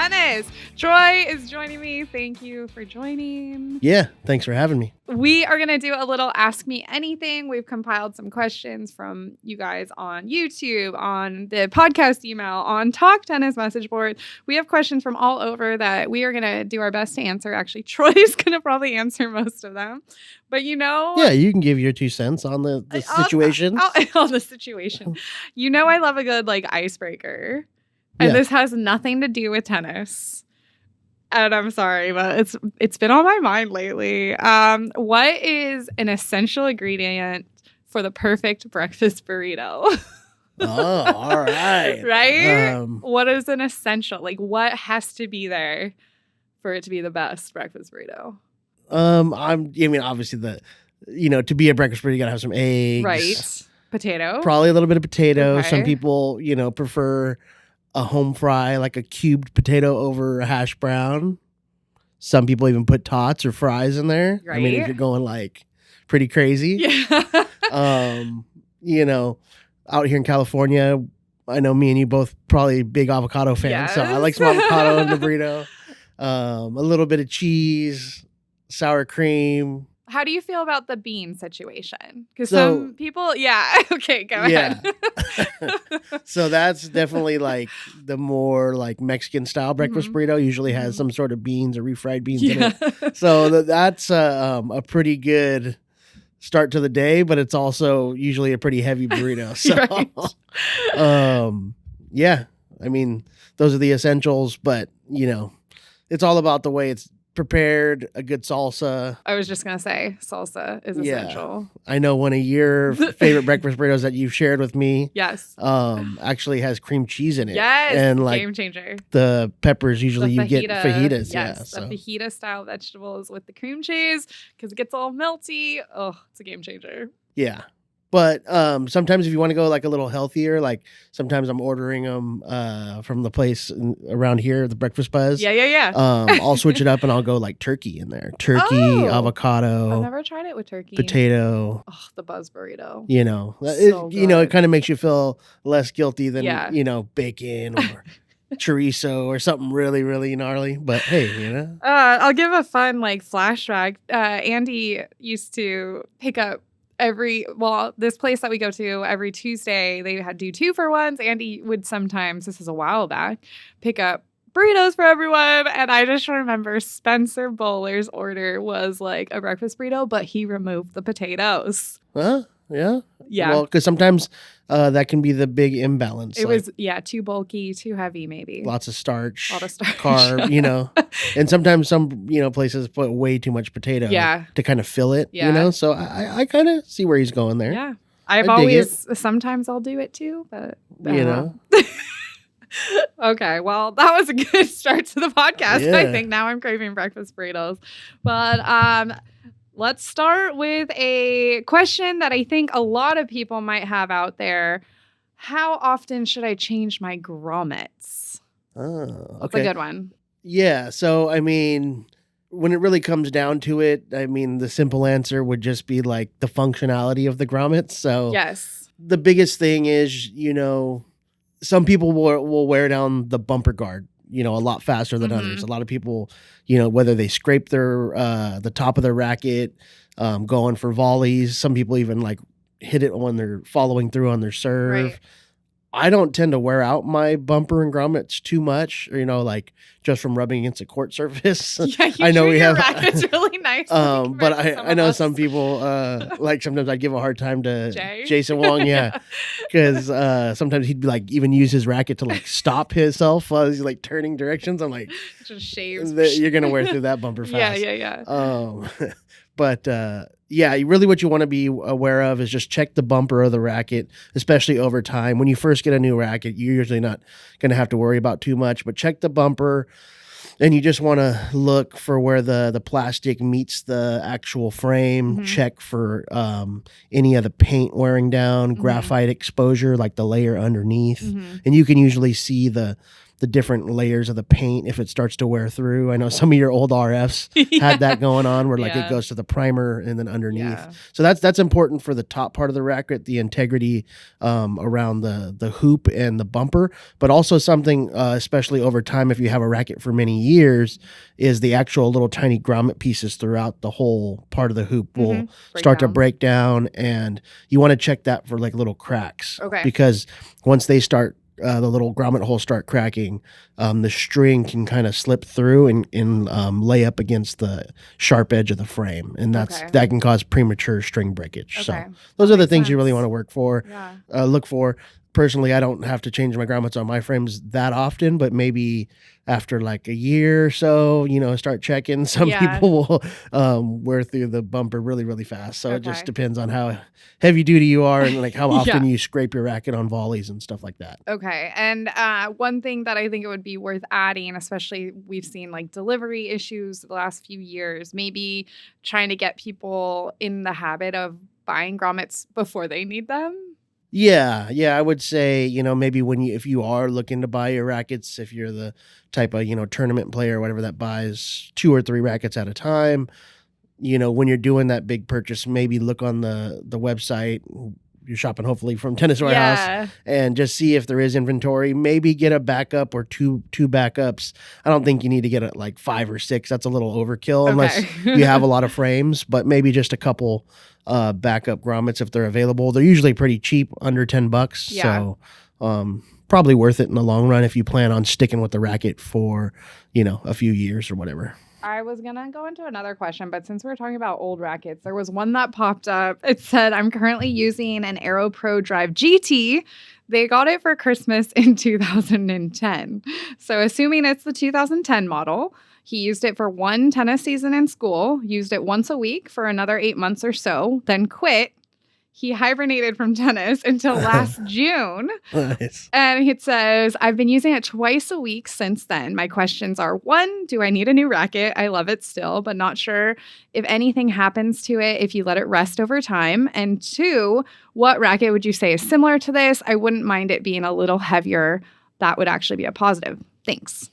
tennis. Troy is joining me. Thank you for joining. Yeah, thanks for having me. We are going to do a little Ask Me Anything. We've compiled some questions from you guys on YouTube, on the podcast email, on Talk Tennis message board. We have questions from all over that we are going to do our best to answer. Actually, Troy's going to probably answer most of them. But Yeah, you can give your 2 cents on the situation. On the situation. I love a good icebreaker. And this has nothing to do with tennis. And I'm sorry, but it's been on my mind lately. What is an essential ingredient for the perfect breakfast burrito? Oh, all right. Right? What is an essential? What has to be there for it to be the best breakfast burrito? Obviously to be a breakfast burrito, you gotta have some eggs. Right. Potato. Probably a little bit of potato. Okay. Some people, prefer a home fry, like a cubed potato over a hash brown. Some people even put tots or fries in there. Right. I mean, if you're going pretty crazy. Yeah. Out here in California, I know me and you both probably big avocado fans. Yes. So I like some avocado in the burrito. A little bit of cheese, sour cream. How do you feel about the bean situation? Because So- some people, okay, go ahead. So that's definitely the more Mexican style breakfast burrito usually has some sort of beans or refried beans in it. So that's a pretty good start to the day, but it's also usually a pretty heavy burrito. So, Right. I mean, those are the essentials, but it's all about the way it's prepared. A good salsa. I was just going to say salsa is essential. I know one of your favorite breakfast burritos that you've shared with me. Yes. Actually has cream cheese in it. Yes. And game changer. the peppers usually The you get fajitas. Yes. Yeah. The fajita style vegetables with the cream cheese because it gets all melty. Oh, it's a game changer. Yeah. But sometimes if you want to go a little healthier, sometimes I'm ordering them from the place around here, the Breakfast Buzz. Yeah. I'll switch it up and I'll go turkey in there. Turkey, avocado. I've never tried it with turkey. Potato. Oh, the Buzz burrito. It kind of makes you feel less guilty than bacon or chorizo or something really, really gnarly. But hey, I'll give a fun flashback. Andy used to pick up this place that we go to every Tuesday, they had do 2-for-1s. Andy would sometimes, this is a while back, pick up burritos for everyone. And I just remember Spencer Bowler's order was a breakfast burrito, but he removed the potatoes. Huh? Yeah. Yeah. Well, because sometimes that can be the big imbalance. It was too bulky, too heavy, maybe. Lots of starch. A lot of starch. Carb, and sometimes some, places put way too much potato to kind of fill it, So I kind of see where he's going there. Yeah. Sometimes I'll do it too, but Okay, well, that was a good start to the podcast. Yeah. I think now I'm craving breakfast burritos. But let's start with a question that I think a lot of people might have out there. How often should I change my grommets? Oh, okay. That's a good one. Yeah. So, when it really comes down to it, the simple answer would just be the functionality of the grommets. So, yes, the biggest thing is, some people will wear down the bumper guard, a lot faster than others. A lot of people, whether they scrape their the top of their racket, going for volleys. Some people even hit it when they're following through on their serve. Right. I don't tend to wear out my bumper and grommets too much, just from rubbing against a court surface. Yeah, I know we have racket's really nice. But I know some people sometimes I give a hard time to Jason Wong, because sometimes he'd be even use his racket to stop himself while he's turning directions. I'm just shaves. You're gonna wear through that bumper fast. Yeah. But really what you want to be aware of is just check the bumper of the racket, especially over time. When you first get a new racket, you're usually not going to have to worry about too much, but check the bumper, and you just want to look for where the plastic meets the actual frame. Check for any of the paint wearing down, graphite exposure, the layer underneath. And you can usually see the the different layers of the paint if it starts to wear through. I know some of your old RFs had that going on where like it Yeah. goes to the primer and then underneath. Yeah. So that's important for the top part of the racket, the integrity around the hoop and the bumper, but also something especially over time if you have a racket for many years is the actual little tiny grommet pieces throughout the whole part of the hoop will start to break down, and you want to check that for like little cracks. Okay. Because once they start the little grommet holes start cracking, the string can kind of slip through and lay up against the sharp edge of the frame, and that can cause premature string breakage. So those are the things you really want to work for. Look for. Personally, I don't have to change my grommets on my frames that often, but maybe after like a year or so, start checking. Some people will wear through the bumper really, really fast. So it just depends on how heavy duty you are and like how often you scrape your racket on volleys and stuff like that. Okay. And one thing that I think it would be worth adding, especially we've seen like delivery issues the last few years, maybe trying to get people in the habit of buying grommets before they need them. Yeah, I would say, maybe if you are looking to buy your rackets, if you're the type of, tournament player or whatever that buys 2 or 3 rackets at a time, when you're doing that big purchase, maybe look on the website. You're shopping hopefully from Tennis Warehouse and just see if there is inventory. Maybe get a backup or two backups. I don't think you need to get like 5 or 6. That's a little overkill unless you have a lot of frames, but maybe just a couple backup grommets if they're available. They're usually pretty cheap, under $10. So probably worth it in the long run if you plan on sticking with the racket for, a few years or whatever. I was going to go into another question, but since we're talking about old rackets, there was one that popped up. It said, I'm currently using an Aero Pro Drive GT. They got it for Christmas in 2010. So assuming it's the 2010 model, he used it for 1 tennis season in school, used it once a week for another 8 months or so, then quit. He hibernated from tennis until last June. Nice. And it says, I've been using it twice a week since then. My questions are, 1, do I need a new racket? I love it still, but not sure if anything happens to it if you let it rest over time. And 2, what racket would you say is similar to this? I wouldn't mind it being a little heavier. That would actually be a positive. Thanks.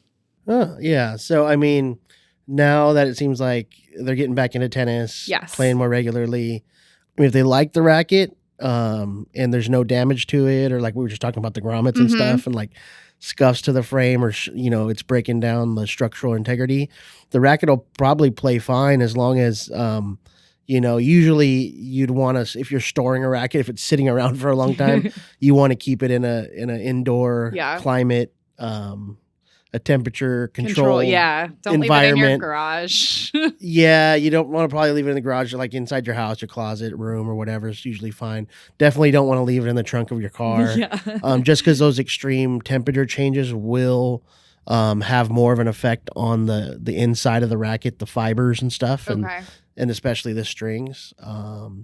Oh, yeah. So, I mean, now that it seems like they're getting back into tennis, playing more regularly, I mean, if they like the racket and there's no damage to it, or like we were just talking about the grommets and stuff and like scuffs to the frame or, it's breaking down the structural integrity, the racket will probably play fine as long as, usually you'd want to, if you're storing a racket, if it's sitting around for a long time, you want to keep it in an indoor climate, a temperature control don't leave it in your garage. You don't want to probably leave it in the garage, like inside your house, your closet, room, or whatever. It's usually fine. Definitely don't want to leave it in the trunk of your car. Just because those extreme temperature changes will have more of an effect on the inside of the racket, the fibers and stuff, and especially the strings.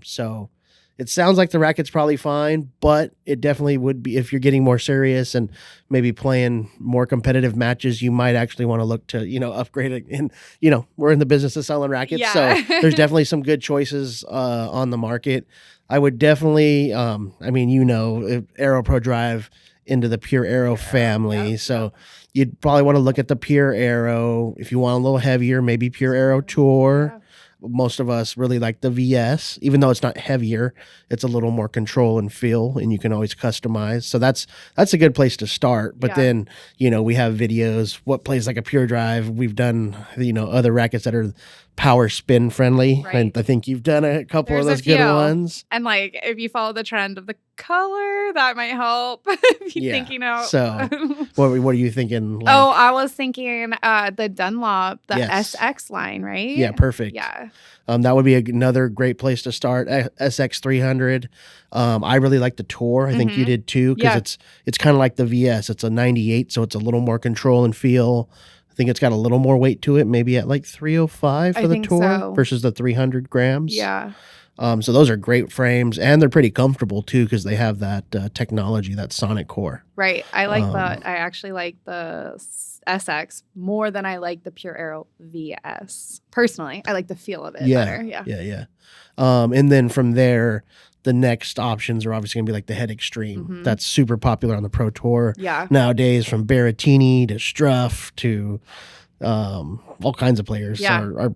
So it sounds like the racket's probably fine, but it definitely would be, if you're getting more serious and maybe playing more competitive matches, you might actually want to look to, upgrade it. And, we're in the business of selling rackets, so there's definitely some good choices on the market. I would definitely, Aero Pro Drive into the Pure Aero family. So you'd probably want to look at the Pure Aero. If you want a little heavier, maybe Pure Aero Tour. Most of us really like the VS, even though it's not heavier. It's a little more control and feel, and you can always customize. So that's a good place to start. But then, we have videos, what plays like a Pure Drive. We've done, other rackets that are power spin friendly. And I think you've done a couple of those good ones. And like, if you follow the trend of the color, that might help. If you're thinking out. So what are you thinking? Like? Oh, I was thinking the Dunlop, the SX line, right? Yeah, perfect. Yeah. That would be another great place to start. SX 300. I really like the Tour. I think you did too, because it's kind of like the VS. It's a 98, so it's a little more control and feel. I think it's got a little more weight to it, maybe at like 305 for the Tour versus the 300 grams. Yeah. So those are great frames, and they're pretty comfortable too because they have that technology, that sonic core. Right. I like that. I actually like the SX more than I like the Pure Aero VS. Personally, I like the feel of it better. Yeah. And then from there, the next options are obviously going to be like the Head Extreme. Mhm. That's super popular on the Pro Tour Yeah. nowadays, from Berrettini to Struff to all kinds of players. Yeah. Our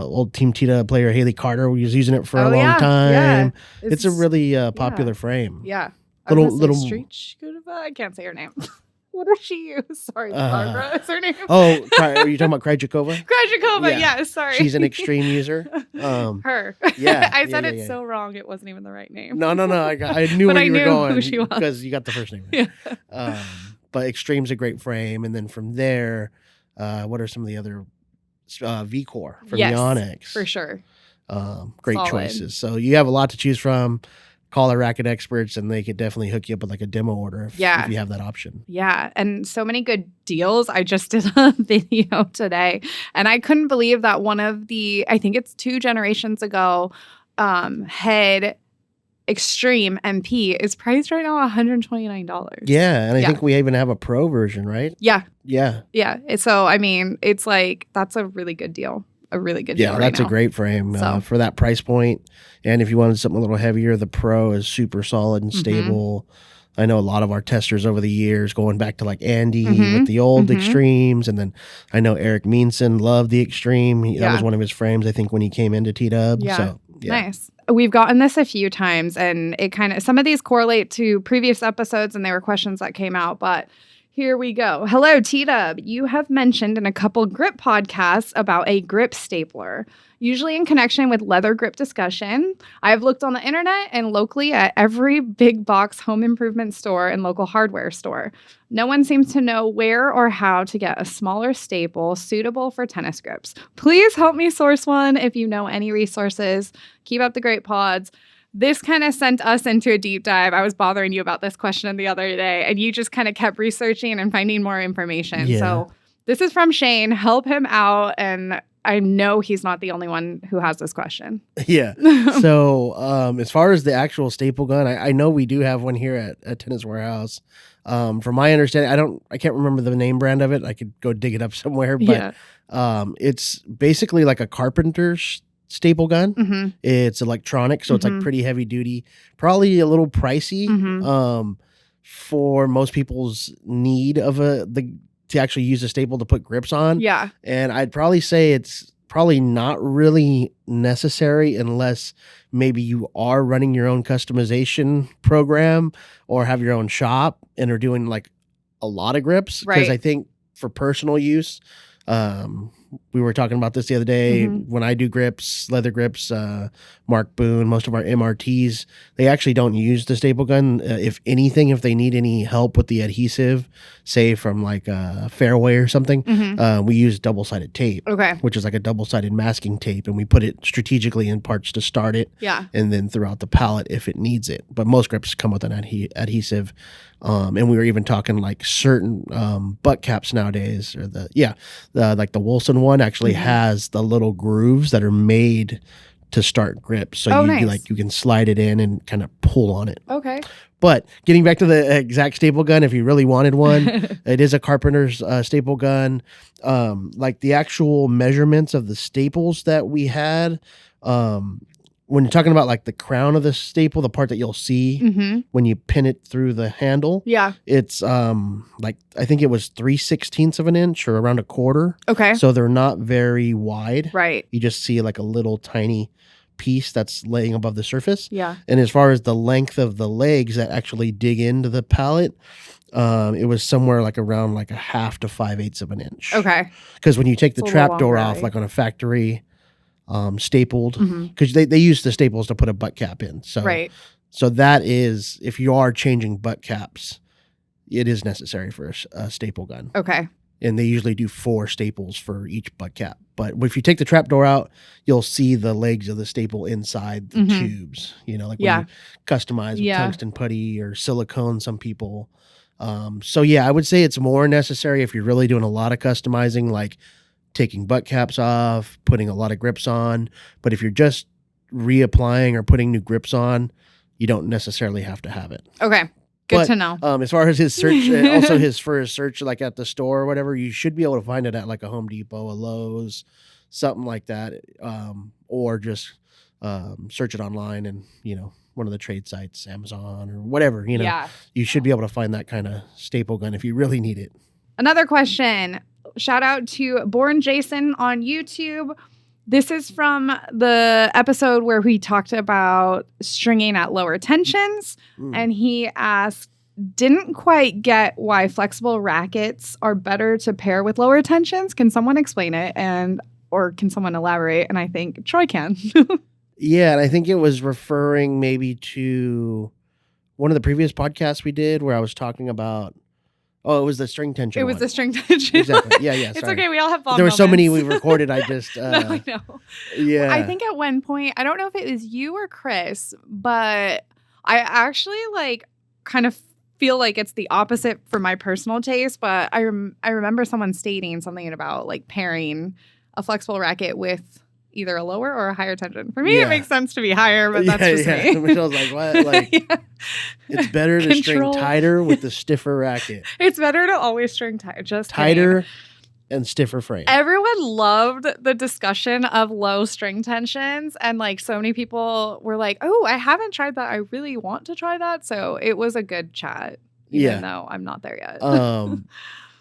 old Team Tita player Haley Carter was using it for a Oh, long yeah, time. yeah. It's a really popular frame. Yeah. Little- Street Shkutiva? I can't say her name. What does she use? Sorry, Barbara is her name. Oh, are you talking about Krajikova? Krajikova, Yeah. yeah, sorry. She's an extreme user. Her. Yeah, I said yeah, it yeah. so wrong. It wasn't even the right name. No. I knew But where I you were knew going who she was. because you got the first name. Yeah. But Extreme's a great frame, and then from there, what are some of the other VCore from Yes, Yonex? for sure. Great Solid. choices. So you have a lot to choose from. Call our racket experts, and they could definitely hook you up with like a demo order if you have that option. Yeah, and so many good deals. I just did a video today, and I couldn't believe that one of the, I think it's 2 generations ago, Head Extreme MP is priced right now $129. Yeah, and I Yeah. think we even have a pro version, right? Yeah, Yeah. yeah. So, I mean, it's like, that's a really good deal. A really good deal Yeah, right that's now. a great frame So. for that price point. And if you wanted something a little heavier, the Pro is super solid and Mhm. stable. I know a lot of our testers over the years, going back to like Andy Mhm. with the old Mhm. Extremes, and then I know Eric Meanson loved the Extreme. That Yeah. was one of his frames, I think, when he came into T-Dub. Yeah. So, yeah. Nice. We've gotten this a few times, and it kind of, some of these correlate to previous episodes, and they were questions that came out, but here we go. Hello, T-Dub. You have mentioned in a couple grip podcasts about a grip stapler, usually in connection with leather grip discussion. I have looked on the internet and locally at every big box home improvement store and local hardware store. No one seems to know where or how to get a smaller staple suitable for tennis grips. Please help me source one if you know any resources. Keep up the great pods. This kind of sent us into a deep dive. I was bothering you about this question the other day, and you just kind of kept researching and finding more information. Yeah. So this is from Shane. Help him out. And I know he's not the only one who has this question. Yeah. So as far as the actual staple gun, I know we do have one here at Tennis Warehouse. From my understanding, I can't remember the name brand of it. I could go dig it up somewhere, but it's basically like a carpenter's staple gun. Mm-hmm. It's electronic, so it's like Mhm. pretty heavy duty, probably a little pricey Mhm. for most people's need of to actually use a staple to put grips on. Yeah. And I'd probably say it's probably not really necessary unless maybe you are running your own customization program or have your own shop and are doing like a lot of grips. Because Right. I think for personal use, we were talking about this the other day. Mhm. When I do grips, leather grips, Mark Boone, most of our MRTs, they actually don't use the staple gun. If anything, if they need any help with the adhesive, say from like a Fairway or something, Mhm. we use double-sided tape, Okay. which is like a double-sided masking tape, and we put it strategically in parts to start it, Yeah. and then throughout the pallet if it needs it. But most grips come with an adhesive. And we were even talking like certain butt caps nowadays, or like the Wilson one actually Mhm. has the little grooves that are made to start grips. So Oh, you nice. like you can slide it in and kind of pull on it. Okay. But getting back to the exact staple gun, if you really wanted one, it is a carpenter's staple gun. Like the actual measurements of the staples that we had, when you're talking about like the crown of the staple, the part that you'll see Mm-hmm. when you pin it through the handle, Yeah. it's like I think it was 3/16 of an inch or around a quarter. Okay. So they're not very wide. Right. You just see like a little tiny piece that's laying above the surface. Yeah. And as far as the length of the legs that actually dig into the pallet, it was somewhere like around like a 1/2 to 5/8 of an inch. Okay. Because when you take the It's a little trap door longer, off, right? like on a factory stapled, Mhm. because they use the staples to put a butt cap in. So Right. so that is, if you are changing butt caps, it is necessary for a staple gun. Okay. And they usually do 4 staples for each butt cap. But if you take the trap door out, you'll see the legs of the staple inside the Mhm. tubes. You know, like Yeah. when you customize with Yeah. tungsten putty or silicone, some people. So yeah, I would say it's more necessary if you're really doing a lot of customizing, like taking butt caps off, putting a lot of grips on. But if you're just reapplying or putting new grips on, you don't necessarily have to have it. Okay. Good But, to know. As far as his search, also his search, like at the store or whatever, you should be able to find it at like a Home Depot, a Lowe's, something like that, or just search it online and one of the trade sites, Amazon or whatever, Yeah. you should be able to find that kind of staple gun if you really need it. Another question. Shout out to Born Jason on YouTube. This is from the episode where we talked about stringing at lower tensions. And he asked, didn't quite get why flexible rackets are better to pair with lower tensions. Can someone explain it? Or can someone elaborate? And I think Troy can. Yeah, and I think it was referring maybe to one of the previous podcasts we did where I was talking about, it was the string tension It was one. the string tension. Exactly. Yeah, It's sorry. okay. We all have bomb There were so many we moments. recorded, I just... No, I know. Yeah. I think at one point, I don't know if it was you or Chris, but I actually kind of feel like it's the opposite for my personal taste. But I remember someone stating something about pairing a flexible racket with either a lower or a higher tension. For me, Yeah. it makes sense to be higher, but that's just me. Michelle's like, what? Yeah. It's better to string Control. tighter with the stiffer racket. It's better to always string tight. Just kidding. Tighter and stiffer frame. Everyone loved the discussion of low string tensions, and so many people were like, "Oh, I haven't tried that. I really want to try that." So it was a good chat, even though I'm not there yet.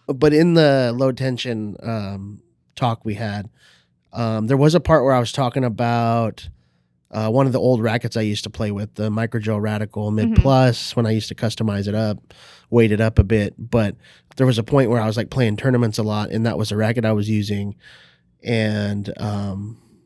But in the low tension talk we had, there was a part where I was talking about one of the old rackets I used to play with, the Microgel Radical Mid Plus, when I used to customize it up, weight it up a bit. But there was a point where I was playing tournaments a lot, and that was the racket I was using. And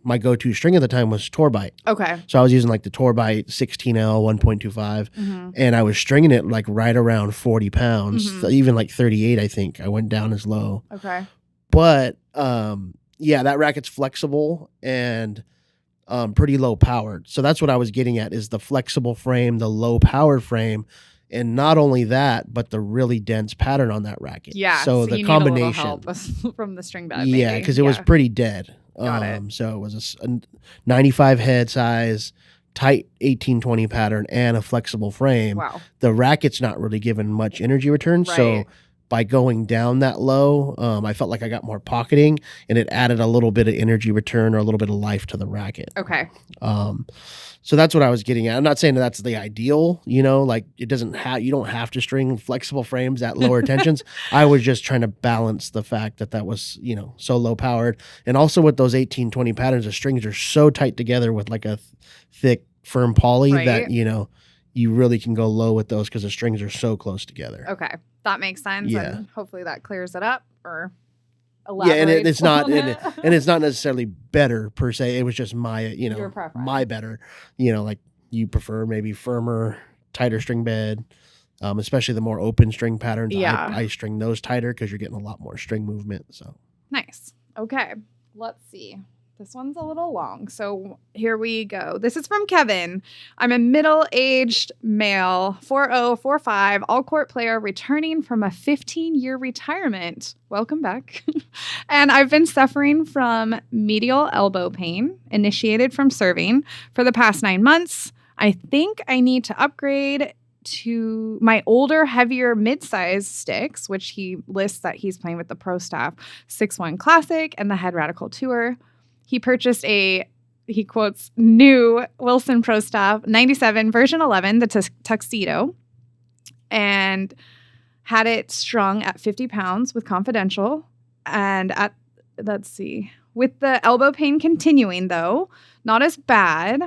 my go-to string at the time was Torbite. Okay. So I was using the Torbite 16L 1.25, and I was stringing it right around 40 pounds, even 38, I think. I went down as low. Okay. But yeah, that racket's flexible and pretty low powered. So that's what I was getting at, is the flexible frame, the low powered frame, and not only that, but the really dense pattern on that racket. Yeah. So the you combination, need a little help from the string bed. yeah, because it was pretty dead. Got it. So it was a 95 head size, tight 1820 pattern, and a flexible frame. Wow. The racket's not really given much energy return. So Right. by going down that low, I felt like I got more pocketing, and it added a little bit of energy return or a little bit of life to the racket. Okay. So that's what I was getting at. I'm not saying that's the ideal, it doesn't have, you don't have to string flexible frames at lower tensions. I was just trying to balance the fact that was, so low powered. And also with those 1820 patterns, the strings are so tight together with a thick, firm poly that, Right. You really can go low with those because the strings are so close together. Okay. That makes sense. Yeah. And hopefully that clears it up or Yeah, elaborates. and it's not, on and, it. and it's not necessarily better per se. It was just my, Your preference. my better, you prefer maybe firmer, tighter string bed, especially the more open string patterns. Yeah. I string those tighter because you're getting a lot more string movement. So Nice. Okay. Let's see. This one's a little long. So here we go. This is from Kevin. I'm a middle-aged male, 4045, all-court player returning from a 15-year retirement. Welcome back. And I've been suffering from medial elbow pain, initiated from serving, for the past 9 months. I think I need to upgrade to my older, heavier mid-size sticks, which he lists that he's playing with the Pro Staff 6-1 Classic and the Head Radical Tour. He purchased he quotes, new Wilson Pro Staff 97 version 11, the Tuxedo, and had it strung at 50 pounds with confidential. And let's see, with the elbow pain continuing though, not as bad,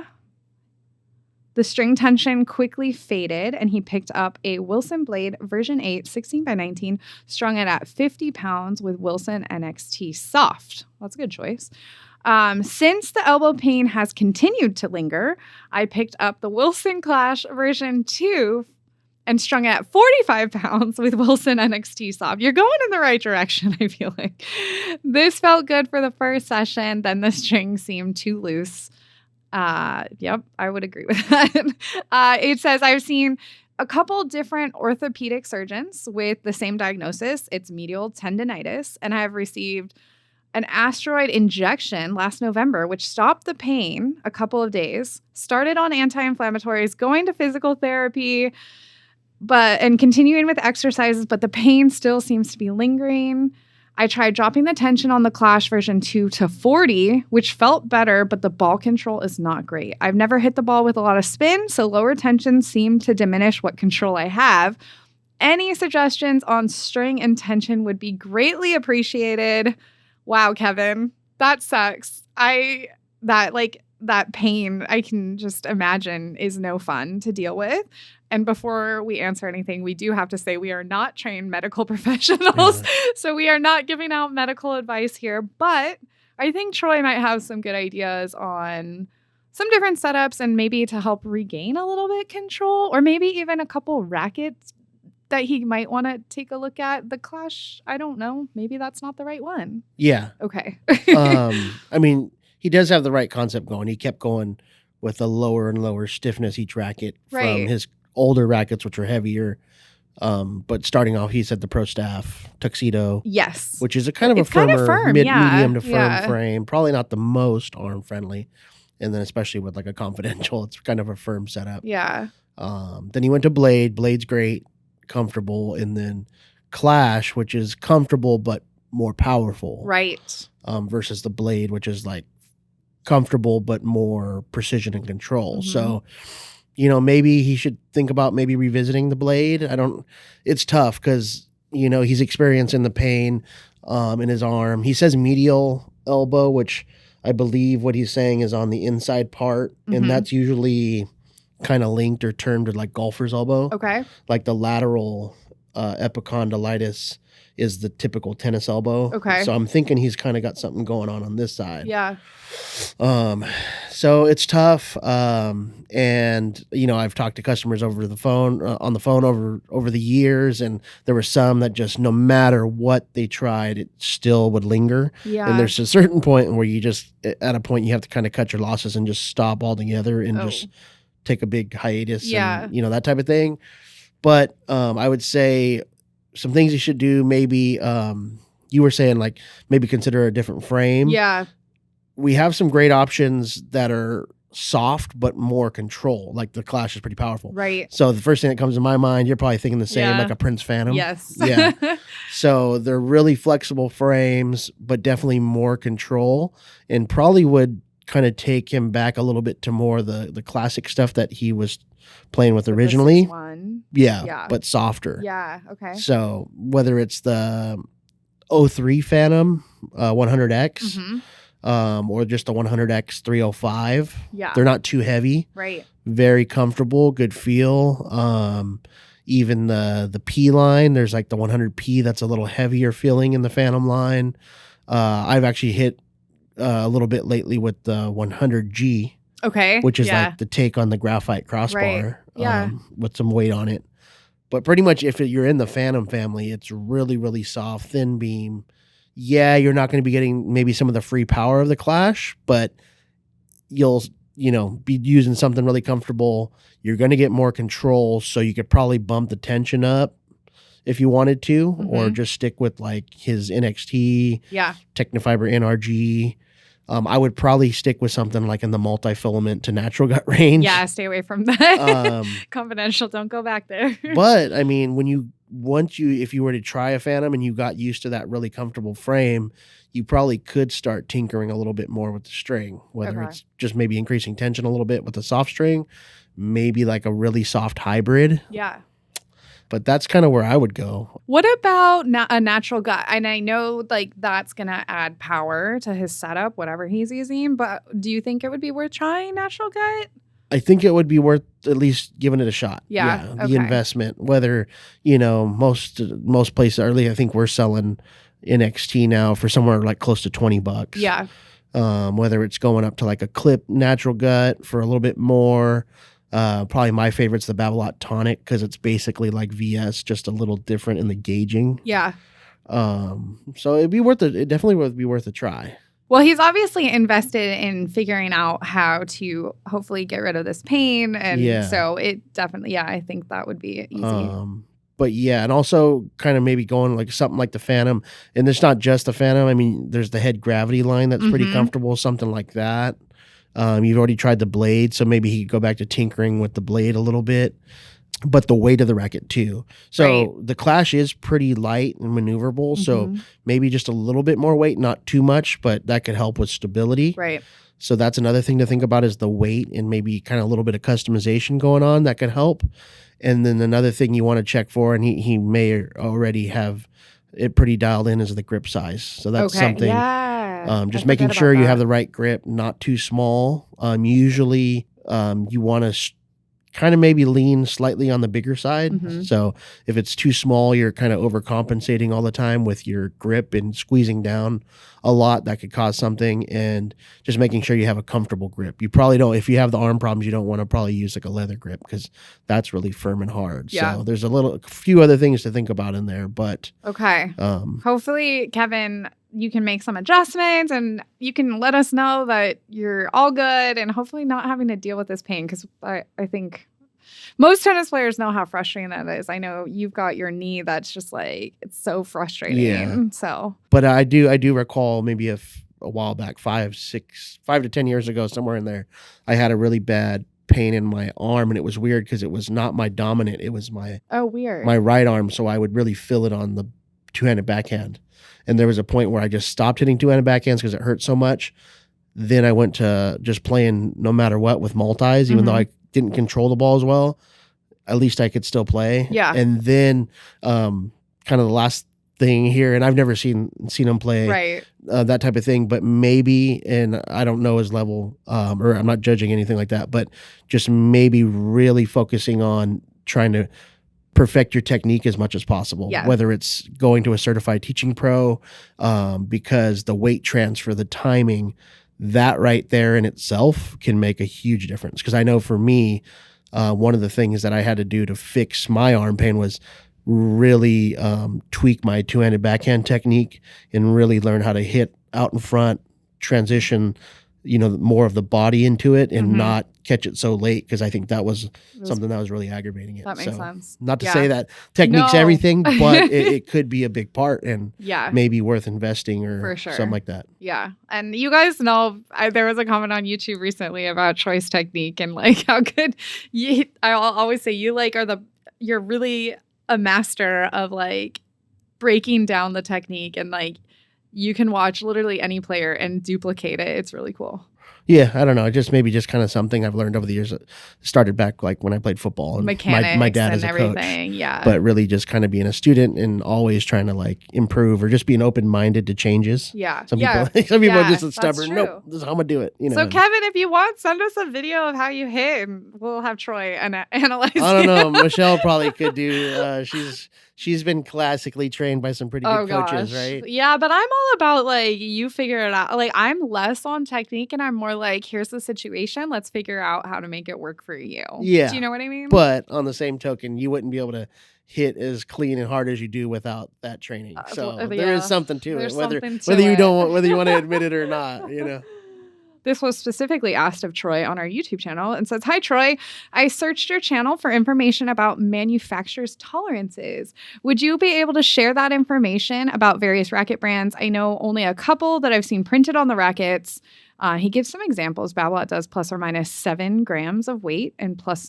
the string tension quickly faded, and he picked up a Wilson Blade version 8 16x19, strung it at 50 pounds with Wilson NXT Soft. That's a good choice. Since the elbow pain has continued to linger, I picked up the Wilson Clash version 2 and strung it at 45 pounds with Wilson NXT Soft. You're going in the right direction, I feel like. This felt good for the first session, then the string seemed too loose. Yep, I would agree with that. It says, I've seen a couple different orthopedic surgeons with the same diagnosis. It's medial tendinitis, and I have received an asteroid injection last November, which stopped the pain a couple of days, started on anti-inflammatories, going to physical therapy, and continuing with exercises, but the pain still seems to be lingering. I tried dropping the tension on the Clash version 2 to 40, which felt better, but the ball control is not great. I've never hit the ball with a lot of spin, so lower tension seemed to diminish what control I have. Any suggestions on string and tension would be greatly appreciated. Wow, Kevin, that sucks. That pain, I can just imagine, is no fun to deal with. And before we answer anything, we do have to say we are not trained medical professionals. Yeah. So we are not giving out medical advice here. But I think Troy might have some good ideas on some different setups and maybe to help regain a little bit control, or maybe even a couple rackets that he might want to take a look at. The Clash, I don't know. Maybe that's not the right one. Yeah. Okay. I mean, he does have the right concept going. He kept going with a lower and lower stiffness each racket Right. from his older rackets, which are heavier. But starting off, he said the Pro Staff Tuxedo, Yes. which is a kind of It's a kind firmer, of firm, medium to firm yeah. frame. Probably not the most arm friendly. And then especially with like a Confidential, it's kind of a firm setup. Yeah. Then he went to Blade. Blade's great, comfortable. And then Clash, which is comfortable but more powerful. Right. Versus the Blade, which is like comfortable but more precision and control. Mhm. So, maybe he should think about maybe revisiting the Blade. It's tough because, he's experiencing the pain in his arm. He says medial elbow, which I believe what he's saying is on the inside part. Mhm. And that's usually kind of linked or termed to like golfer's elbow. Okay. Like the lateral epicondylitis is the typical tennis elbow. Okay. So I'm thinking he's kind of got something going on this side. Yeah. So it's tough. And I've talked to customers over the phone, on the phone over the years, and there were some that just, no matter what they tried, it still would linger. Yeah. And there's a certain point where you just, at a point, you have to kind of cut your losses and just stop altogether and just take a big hiatus. Yeah. And, that type of thing. But I would say some things you should do, maybe you were saying like maybe consider a different frame. Yeah. We have some great options that are soft but more control. Like the Clash is pretty powerful. Right. So the first thing that comes to my mind, you're probably thinking the same, Yeah. like a Prince Phantom. Yes. Yeah. So they're really flexible frames, but definitely more control, and probably would kind of take him back a little bit to more the classic stuff that he was playing with originally. This one. Yeah, Yeah. but softer. Yeah. Okay. So whether it's the 03 Phantom 100X Mhm. or just the 100X 305, Yeah. they're not too heavy, Right. very comfortable, good feel. Even the P line, there's like the 100P that's a little heavier feeling in the Phantom line. I've actually hit a little bit lately with the 100G, Okay. which is yeah. like the take on the graphite crossbar Yeah. with some weight on it. But pretty much if you're in the Phantom family, it's really, really soft, thin beam. Yeah, you're not going to be getting maybe some of the free power of the Clash, but you'll, be using something really comfortable. You're going to get more control, so you could probably bump the tension up if you wanted to, or Mhm. just stick with like his NXT, Yeah. Technofiber NRG. I would probably stick with something like in the multi-filament to natural gut range. Yeah. Stay away from that. Um, Confidential. Don't go back there. But I mean, if you were to try a Phantom and you got used to that really comfortable frame, you probably could start tinkering a little bit more with the string, whether Okay. it's just maybe increasing tension a little bit with the soft string, maybe like a really soft hybrid. Yeah. But that's kind of where I would go. What about a natural gut? And I know like that's going to add power to his setup, whatever he's using, but do you think it would be worth trying natural gut? I think it would be worth at least giving it a shot. Yeah, The okay. investment, whether, most places early, I think we're selling NXT now for somewhere like close to $20. Yeah. Whether it's going up to like a clip natural gut for a little bit more. Probably my favorite's the Babolat Tonic because it's basically like VS, just a little different in the gauging. Yeah. So it definitely would be worth a try. Well, he's obviously invested in figuring out how to hopefully get rid of this pain. And Yeah. so it definitely, I think that would be easy. But yeah, and also kind of maybe going like something like the Phantom, and it's not just the Phantom. I mean, there's the head gravity line that's pretty Mhm. comfortable, something like that. You've already tried the Blade, so maybe he could go back to tinkering with the Blade a little bit. but the weight of the racket too. So Right. the Clash is pretty light and maneuverable. So Mhm. maybe just a little bit more weight, not too much, but that could help with stability. Right. So that's another thing to think about is the weight and maybe kind of a little bit of customization going on that could help. And then another thing you want to check for, and he may already have it pretty dialed in, is the grip size. So that's Okay. something. Yeah. I Just making forget sure about you have that. the right grip, not too small. Usually, you want to kind of maybe lean slightly on the bigger side. Mhm. So if it's too small, you're kind of overcompensating all the time with your grip and squeezing down a lot. That could cause something. And just making sure you have a comfortable grip. You probably don't, if you have the arm problems, you don't want to probably use like a leather grip because that's really firm and hard. Yeah. So there's a few other things to think about in there, but Okay. um, Hopefully, Kevin, you can make some adjustments and you can let us know that you're all good and hopefully not having to deal with this pain because I think most tennis players know how frustrating that is. I know you've got your knee that's just like, it's so frustrating. Yeah. So, but I do recall maybe a while back, 5 to 10 years ago, somewhere in there, I had a really bad pain in my arm, and it was weird because it was not my dominant, it was my weird. right arm. So I would really feel it on the two-handed backhand. And there was a point where I just stopped hitting two-handed backhands because it hurt so much. Then I went to just playing no matter what with multis, even though I didn't control the ball as well. At least I could still play. Yeah. And then kind of the last thing here, and I've never seen him play Right. that type of thing, but maybe, and I don't know his level, or I'm not judging anything like that, but just maybe really focusing on trying to perfect your technique as much as possible, Yeah. whether it's going to a certified teaching pro, because the weight transfer, the timing, that right there in itself can make a huge difference. Because I know for me, one of the things that I had to do to fix my arm pain was really tweak my two-handed backhand technique and really learn how to hit out in front, transition, more of the body into it and not catch it so late, because I think that was something that was really aggravating it. That makes So, sense. not to Yeah. say that technique's No. everything, but it could be a big part and Yeah. maybe worth investing or For sure. something like that. Yeah. And you guys know, there was a comment on YouTube recently about choice technique and like how good I'll always say you like you're really a master of like breaking down the technique and like you can watch literally any player and duplicate it. It's really cool. Yeah, I don't know. Just maybe just kind of something I've learned over the years. It started back like when I played football and Mechanics my dad and is a everything. coach. Yeah. But really just kind of being a student and always trying to like improve or just being open-minded to changes. Yeah. Some yeah. people some people Yeah, are just that's stubborn. true. Nope, this is how I'm gonna do it. So Kevin, if you want, send us a video of how you hit and we'll have Troy analyze I don't you. know. Michelle probably could do. She's been classically trained by some pretty good coaches, right? Yeah, but I'm all about like you figure it out. Like I'm less on technique and I'm more like, here's the situation. Let's figure out how to make it work for you. Yeah. Do you know what I mean? But on the same token, you wouldn't be able to hit as clean and hard as you do without that training. So there yeah. is something to There's it, whether something to whether you it. don't whether you want to admit it or not. This was specifically asked of Troy on our YouTube channel and says, "Hi, Troy. I searched your channel for information about manufacturers' tolerances. Would you be able to share that information about various racket brands? I know only a couple that I've seen printed on the rackets." He gives some examples. Babolat does plus or minus 7 grams of weight and plus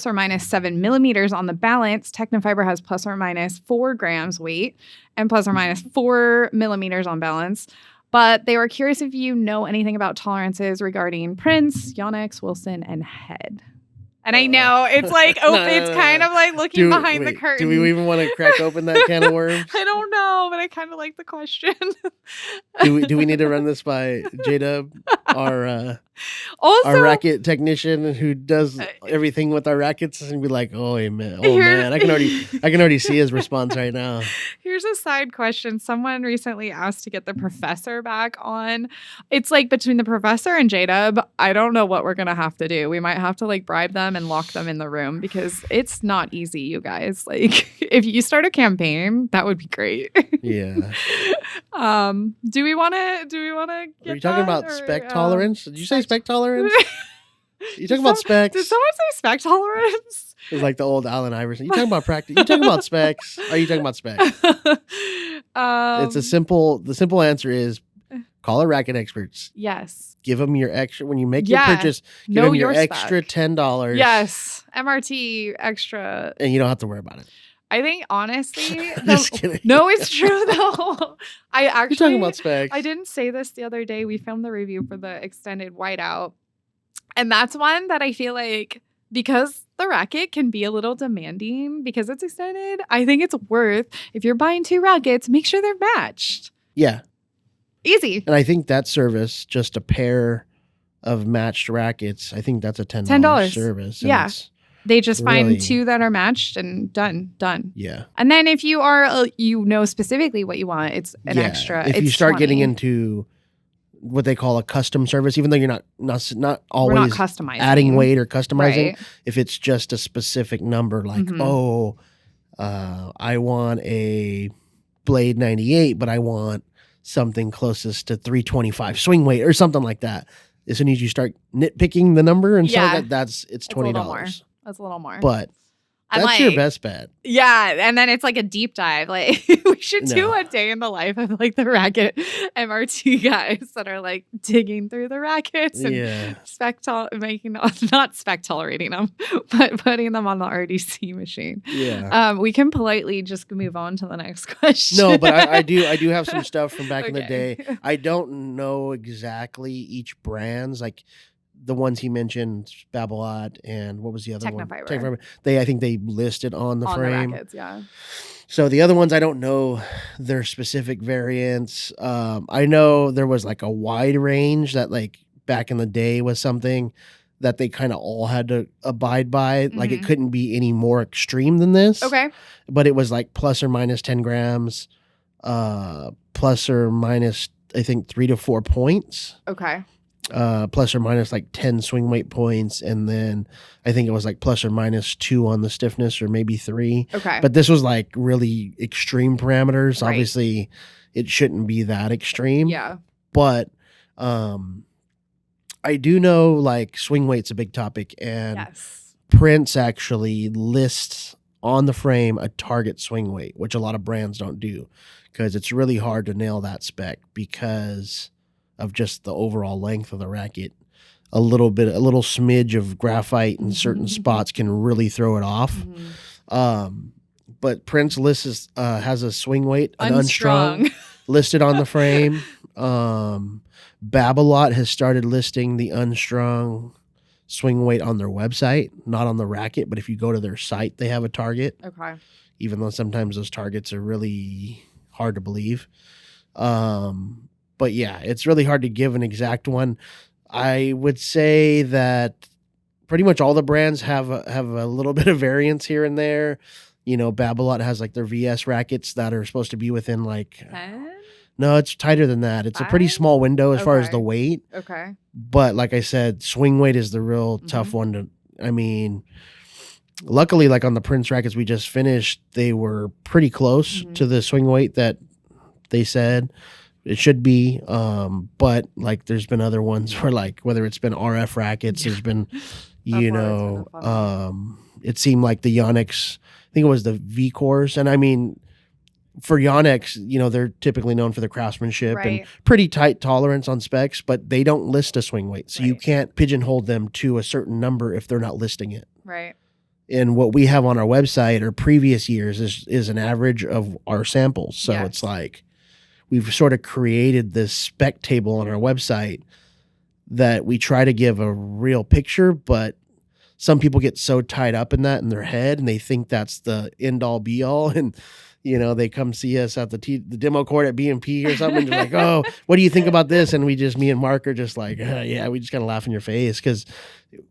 or minus 7 millimeters on the balance. Technofiber has plus or minus 4 grams weight and plus or minus 4 millimeters on balance. But they were curious if you know anything about tolerances regarding Prince, Yonex, Wilson, and Head. And I know it's like it's kind of like looking behind the curtain. Do we even want to crack open that can of worms? I don't know, but I kind of like the question. Do we need to run this by J-Dub, our racket technician who does everything with our rackets, and be like, oh man, I can already see his response right now. Here's a side question. Someone recently asked to get the professor back on. It's like between the professor and J-Dub, I don't know what we're gonna have to do. We might have to like bribe them and lock them in the room because it's not easy, you guys. Like if you start a campaign, that would be great. Yeah. Do we want to get Are you talking about spec tolerance? Did you say spec tolerance? You talking about specs? Did someone say spec tolerance? It's like the old Allen Iverson. You talking about practice? You talking about specs? Are you talking about specs? The simple answer is Call a Racket Experts. Yes. Give them your extra when you make your Yeah. purchase. Give Know them your your extra spec. $10. Yes. MRT extra. And you don't have to worry about it. I think honestly, Just kidding. no, it's true though. I You're actually talking about specs. I didn't say this the other day. We filmed the review for the extended whiteout. And that's one that I feel like because the racket can be a little demanding because it's extended, I think it's worth, if you're buying 2 rackets, make sure they're matched. Yeah. Easy. And I think that service, just a pair of matched rackets, I think that's a $10 service. And Yeah. it's- They just Really? find 2 that are matched and done. Yeah. And then if you are, you know specifically what you want, it's an extra. If it's you start 20. getting into what they call a custom service, even though you're not We're not always customizing. adding weight or customizing, Right. if it's just a specific number, like, Mhm. I want a Blade 98, but I want something closest to 325 swing weight or something like that. As soon as you start nitpicking the number and Yeah. so it's It's a $20. little more. That's a little more. But I'm that's your like- best bet. Yeah, and then it's like a deep dive. Like we should do No. a day in the life of like the racket MRT guys that are like digging through the rackets and Yeah. not spec tolerating them, but putting them on the RDC machine. Yeah. We can politely just move on to the next question. No, but I do have some stuff from back in the Okay. day. I don't know exactly each brands, like the ones he mentioned, Babolat and what was the other one? Technofiber. I think they listed on the on frame. the rackets, yeah. So the other ones, I don't know their specific variants. I know there was like a wide range that like back in the day was something that they kind of all had to abide by. Like it Mhm. couldn't be any more extreme than this. Okay. But it was like plus or minus 10 grams, plus or minus, I think 3 to 4 points. Okay. Plus or minus like 10 swing weight points, and then I think it was like plus or minus 2 on the stiffness, or maybe 3. Okay. But this was like really extreme parameters. Right. Obviously, it shouldn't be that extreme. yeah. But I do know like swing weight's a big topic, and Yes. Prince actually lists on the frame a target swing weight, which a lot of brands don't do because it's really hard to nail that spec because of just the overall length of the racket. A little smidge of graphite in certain Mhm. spots can really throw it off. Mhm. But Prince lists has a swing weight, an unstrung, Unstrung. listed on the frame. Babolat has started listing the unstrung swing weight on their website, not on the racket, but if you go to their site, they have a target, Okay. even though sometimes those targets are really hard to believe. But yeah, it's really hard to give an exact one. I would say that pretty much all the brands have a little bit of variance here and there. You know, Babolat has like their VS rackets that are supposed to be within like 10? no, it's tighter than that. It's a pretty 5? small window as far as the Okay. weight. Okay. But like I said, swing weight is the real tough one to. I mean, luckily, like on the Prince rackets we just finished, they were pretty close Mhm. to the swing weight that they said it should be. But like, there's been other ones where like whether it's been RF rackets, there's been, you That's know, always been a fun it seemed like the Yonex. I think it was the V cores, and I mean. For Yonex, you know, they're typically known for their craftsmanship and Right. pretty tight tolerance on specs, but they don't list a swing weight. So you Right. can't pigeonhole them to a certain number if they're not listing it. Right. And what we have on our website or previous years is an average of our samples. So Yes. it's like we've sort of created this spec table on our website that we try to give a real picture, but some people get so tied up in that in their head and they think that's the end all be all. And, you know, they come see us at the demo court at BMP or something. And they're like, oh, what do you think about this? And me and Mark are just like, yeah, we just kind of laugh in your face because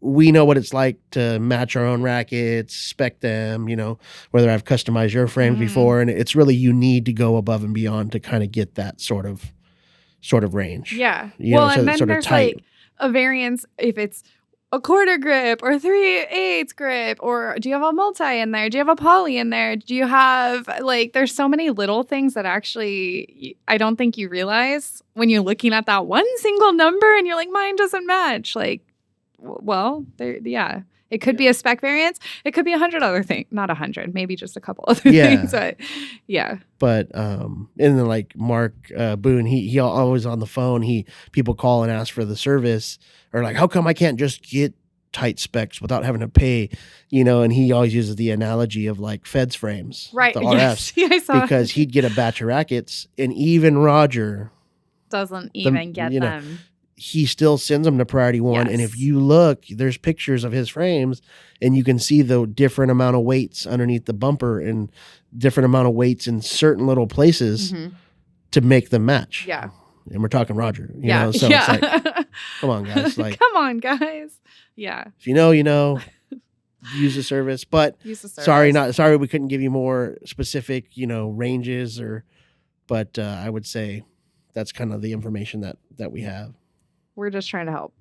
we know what it's like to match our own rackets, spec them, you know, whether I've customized your frames Mhm. before. And it's really, you need to go above and beyond to kind of get that sort of range. Yeah. You well, know, so and it's then sort of there's tight. like a variance if it's a quarter grip or 3/8 grip, or do you have a multi in there? Do you have a poly in there? Do you have like, there's so many little things that actually I don't think you realize when you're looking at that one single number and you're like, mine doesn't match. Like, well, there, yeah. It could be a spec variance. It could be 100 other things. Not 100, maybe just a couple other Yeah. things. But yeah. But and then like Mark Boone, he always on the phone. People call and ask for the service, or like, how come I can't just get tight specs without having to pay? And he always uses the analogy of like Feds frames, Right. the Yes. RFs, I saw because he'd get a batch of rackets, and even Roger doesn't even get them. He still sends them to Priority One. And if Yes. you look, there's pictures of his frames, and you can see the different amount of weights underneath the bumper and different amount of weights in certain little places Mhm. to make them match. Yeah. And we're talking Roger, Yeah. so yeah. it's like, come on, guys. Like, Come on, guys. Yeah. if you know, use the service. But Use the service. sorry we couldn't give you more specific, ranges but I would say that's kind of the information that we have. We're just trying to help.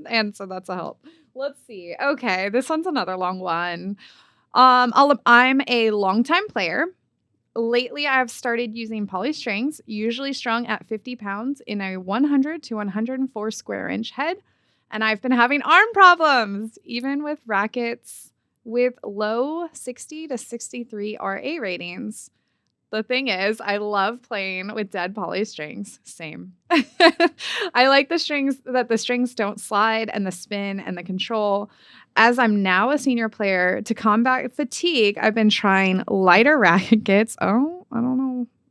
And so that's a help. Let's see. Okay, this one's another long one. I'm a longtime player. Lately, I've started using poly strings, usually strung at 50 pounds in a 100 to 104 square inch head. And I've been having arm problems, even with rackets with low 60 to 63 RA ratings. The thing is, I love playing with dead poly strings. Same. I like the strings don't slide, and the spin and the control. As I'm now a senior player, to combat fatigue, I've been trying lighter rackets. Oh, I don't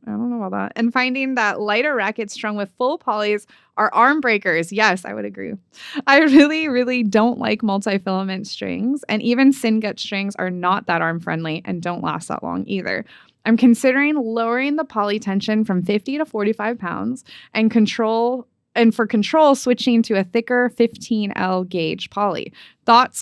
know about that. And finding that lighter rackets strung with full polys are arm breakers. Yes, I would agree. I really, really don't like multi-filament strings, and even Syngut strings are not that arm friendly and don't last that long either. I'm considering lowering the poly tension from 50 to 45 pounds and for control switching to a thicker 15L gauge poly. Thoughts? ?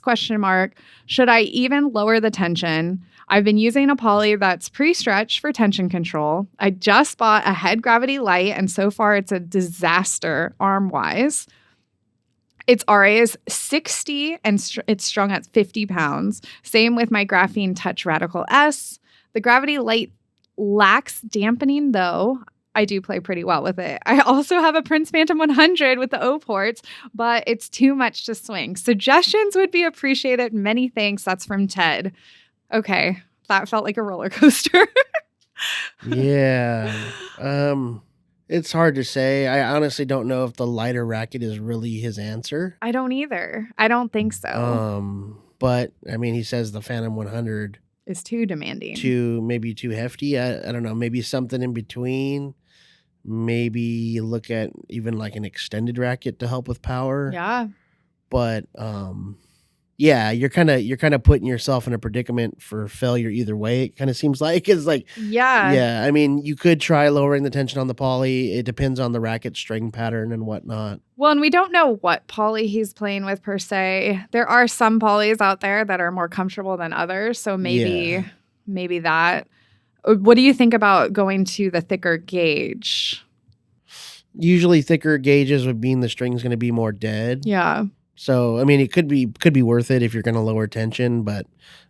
Should I even lower the tension? I've been using a poly that's pre-stretched for tension control. I just bought a head gravity light, and so far it's a disaster arm-wise. Its RA is 60 and it's strung at 50 pounds. Same with my Graphene Touch Radical S. The Gravity Light lacks dampening, though. I do play pretty well with it. I also have a Prince Phantom 100 with the O ports, but it's too much to swing. Suggestions would be appreciated. Many thanks. That's from Ted. Okay, that felt like a roller coaster. Yeah. It's hard to say. I honestly don't know if the lighter racket is really his answer. I don't either. I don't think so. But I mean, he says the Phantom 100 is too demanding. Maybe too hefty. I don't know. Maybe something in between. Maybe look at even like an extended racket to help with power. Yeah. But yeah, you're kind of putting yourself in a predicament for failure either way. It kind of seems like it's like yeah. I mean, you could try lowering the tension on the poly. It depends on the racket string pattern and whatnot. Well, and we don't know what poly he's playing with per se. There are some polys out there that are more comfortable than others, so maybe that. What do you think about going to the thicker gauge? Usually, thicker gauges would mean the string's going to be more dead. Yeah. So, I mean, it could be worth it if you're going to lower tension, but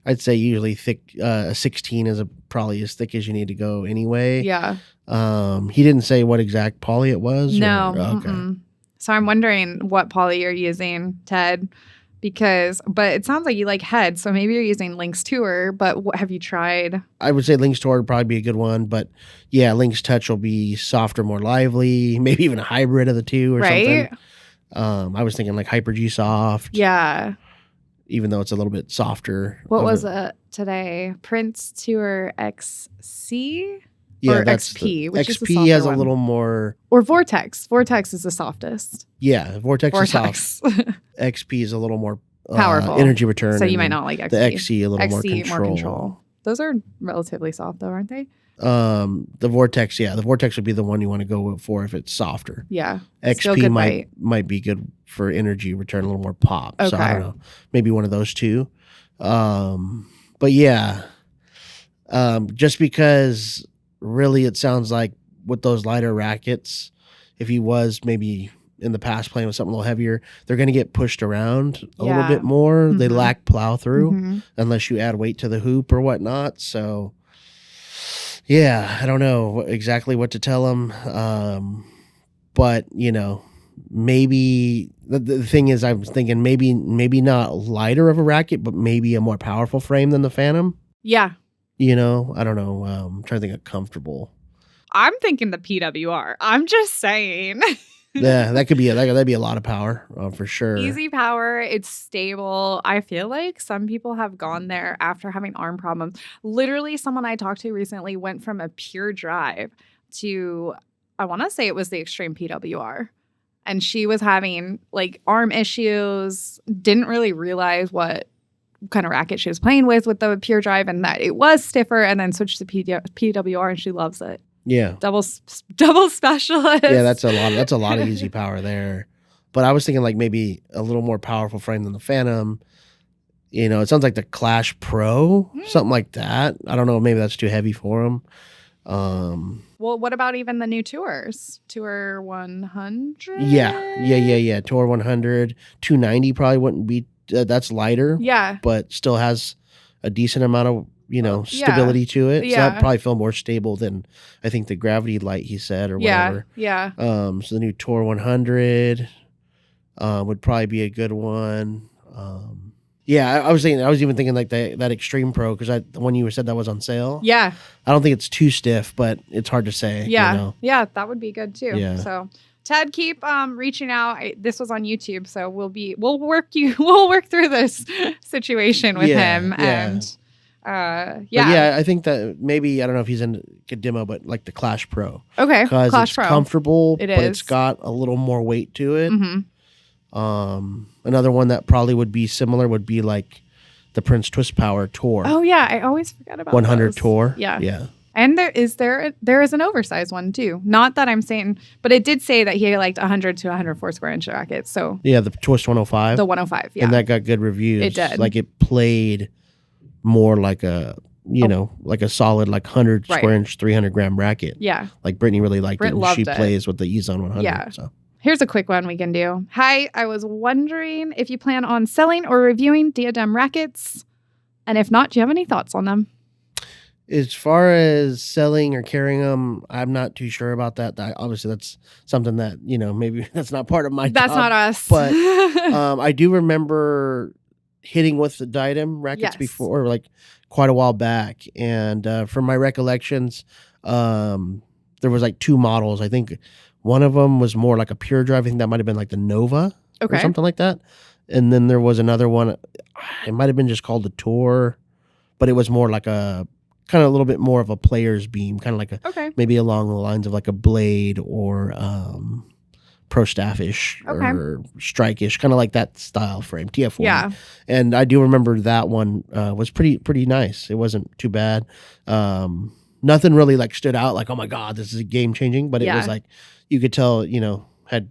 I'd say usually thick. A 16 is probably as thick as you need to go anyway. Yeah. He didn't say what exact poly it was. No. Okay. So I'm wondering what poly you're using, Ted, but it sounds like you like head, so maybe you're using Lynx Tour, but what have you tried? I would say Lynx Tour would probably be a good one, but yeah, Lynx Touch will be softer, more lively, maybe even a hybrid of the two or something. I was thinking like Hyper G Soft. Yeah. Even though it's a little bit softer. What was it today? Prince Tour XC? Yeah, or that's XP, which is the XP softer has one. a little more. Or Vortex. Vortex is the softest. Yeah, Vortex is soft. XP is a little more powerful energy return. So you might not like XP. The XC a little more control. Those are relatively soft though, aren't they? The Vortex, the Vortex would be the one you want to go for if it's softer. Yeah. XP might be good for energy return, a little more pop. Okay. So I don't know, maybe one of those two. But yeah, just because really it sounds like with those lighter rackets, if he was maybe in the past playing with something a little heavier, they're going to get pushed around a little bit more. Mm-hmm. They lack plow through unless you add weight to the hoop or whatnot. So yeah, I don't know exactly what to tell him. But maybe the thing is, I was thinking maybe not lighter of a racket, but maybe a more powerful frame than the Phantom. Yeah. You know, I don't know. I'm trying to think of comfortable. I'm thinking the PWR. I'm just saying. Yeah, that'd be a lot of power for sure. Easy power. It's stable. I feel like some people have gone there after having arm problems. Literally, someone I talked to recently went from a pure drive to, I want to say it was the Extreme PWR. And she was having like arm issues, didn't really realize what kind of racket she was playing with the pure drive and that it was stiffer, and then switched to PWR and she loves it. Yeah. Double specialist. Yeah, that's a lot of easy power there. But I was thinking like maybe a little more powerful frame than the Phantom. You know, it sounds like the Clash Pro, something like that. I don't know, maybe that's too heavy for him. Well, what about even the new tours? Tour 100? Yeah. Tour 100, 290 probably wouldn't be that's lighter. Yeah. But still has a decent amount of stability to it. So that probably feel more stable than I think the Gravity Light he said or whatever. Yeah. So the new Tour 100 would probably be a good one. I was even thinking like that Extreme Pro, because the one you said that was on sale. Yeah. I don't think it's too stiff, but it's hard to say. Yeah. You know? Yeah, that would be good too. Yeah. So Ted, keep reaching out. This was on YouTube, so we'll work through this situation with him. And I think that maybe, I don't know if he's in a demo, but like the Clash Pro. Okay. Because it's Pro. comfortable, It but is. it's got a little more weight to it. Mm-hmm. Another one that probably would be similar would be like the Prince Twist Power Tour. Oh yeah, I always forget about 100 those. Tour. Yeah. And there is an oversized one too. Not that I'm saying, but it did say that he liked 100 to 104 square inch rackets. So yeah, the Twist 105. The 105, yeah. And that got good reviews. It did. Like it played more like a, like a solid like 100 square inch, 300 gram racket. Yeah. Like Brittany really liked Britt it. And loved she it. plays with the E-Zone 100. Yeah. So. Here's a quick one we can do. Hi, I was wondering if you plan on selling or reviewing Diadem rackets. And if not, do you have any thoughts on them? As far as selling or carrying them, I'm not too sure about that. Obviously, that's something that, maybe that's not part of my That's job. not us. But I do remember hitting with the Diadem rackets Yes. before, like quite a while back. And from my recollections, there was like two models. I think one of them was more like a pure drive. I think that might have been like the Nova or something like that. And then there was another one. It might have been just called the Tour, but it was more like a kind of a little bit more of a player's beam, kind of like maybe along the lines of like a Blade or Pro Staffish or Strike-ish, kind of like that style frame, TF40. Yeah. And I do remember that one was pretty nice. It wasn't too bad. Nothing really like stood out like, oh my God, this is a game changing, but it was like, you could tell, had,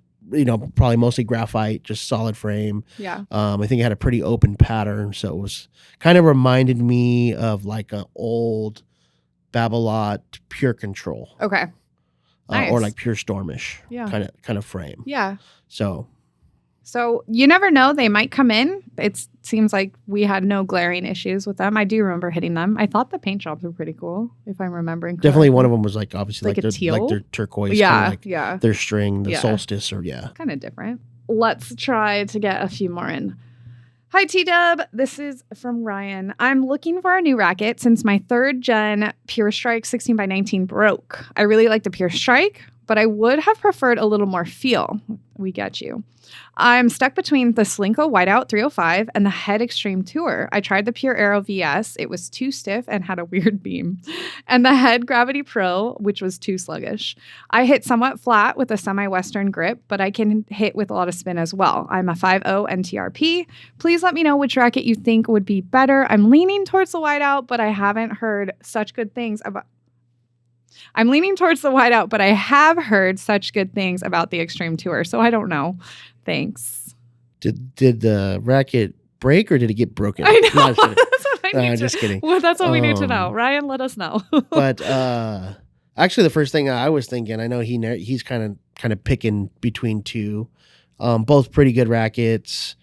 probably mostly graphite, just solid frame. Yeah. I think it had a pretty open pattern. So it was kind of reminded me of like an old Babolat Pure Control. Okay. Nice. Or like Pure Stormish. Yeah. Kind of frame. Yeah. So you never know. They might come in. It seems like we had no glaring issues with them. I do remember hitting them. I thought the paint jobs were pretty cool, if I'm remembering correctly. Definitely one of them was like obviously Like a teal? like their turquoise. Yeah, kinda like their string, the Yeah. solstice, or Kind of different. Let's try to get a few more in. Hi, T-Dub. This is from Ryan. I'm looking for a new racket since my 3rd gen Pure Strike 16x19 broke. I really like the Pure Strike, but I would have preferred a little more feel. We get you. I'm stuck between the Slinko Whiteout 305 and the Head Extreme Tour. I tried the Pure Aero VS. It was too stiff and had a weird beam. And the Head Gravity Pro, which was too sluggish. I hit somewhat flat with a semi-Western grip, but I can hit with a lot of spin as well. I'm a 5.0 NTRP. Please let me know which racket you think would be better. I'm leaning towards the Whiteout, but I haven't heard such good things about... I'm leaning towards the Whiteout, but I have heard such good things about the Extreme Tour, so I don't know. Thanks. Did the racket break or did it get broken? I know. No, I'm That's what I need to, just kidding. Well, that's what we need to know. Ryan, let us know. But actually, the first thing I was thinking, I know he's kind of picking between two, both pretty good rackets.